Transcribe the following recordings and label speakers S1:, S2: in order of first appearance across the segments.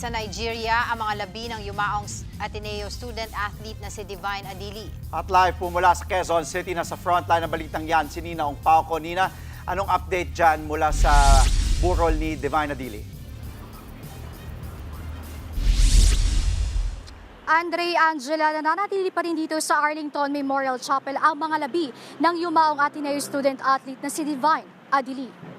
S1: sa Nigeria ang mga labi ng yumaong Ateneo student-athlete na si Divine Adili.
S2: At live po mula sa Quezon City, nasa frontline ng balitang yan, si Nina Ongpauco. Nina, anong update dyan mula sa burol ni Divine Adili?
S3: Andre, Angela, nananatili pa rin dito sa Arlington Memorial Chapel ang mga labi ng yumaong Ateneo student-athlete na si Divine Adili.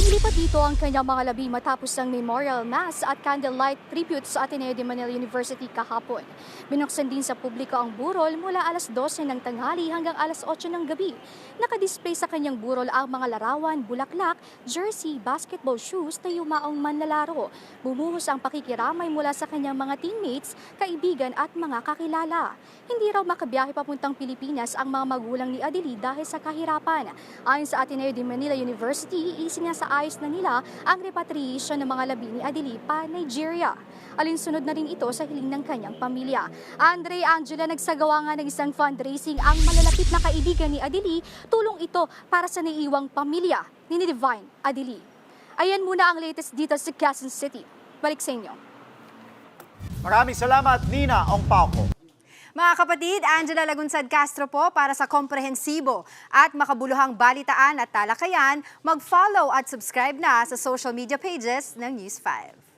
S3: Inilipat dito ang kanyang mga labi matapos ang memorial mass at candlelight tribute sa Ateneo de Manila University kahapon. Binuksan din sa publiko ang burol mula alas 12 ng tanghali hanggang alas 8 ng gabi. Nakadisplay sa kanyang burol ang mga larawan, bulaklak, jersey, basketball shoes na yumaong manlalaro. Bumuhos ang pakikiramay mula sa kanyang mga teammates, kaibigan at mga kakilala. Hindi raw makabiyahe papuntang Pilipinas ang mga magulang ni Adili dahil sa kahirapan. Ayon sa Ateneo de Manila University, ayos na nila ang repatriation ng mga labi ni Adili pa Nigeria. Alinsunod na rin ito sa hiling ng kanyang pamilya. Andre, Angela, nagsagawa nga ng isang fundraising ang malalapit na kaibigan ni Adili. Tulong ito para sa naiiwang pamilya ni Divine Adili. Ayan muna ang latest dito sa Quezon City. Balik sa inyo.
S2: Maraming salamat, Nina Ongpauco.
S1: Mga kapatid, Angela Lagunsad Castro po para sa komprehensibo at makabuluhang balitaan at talakayan. Mag-follow at subscribe na sa social media pages ng News 5.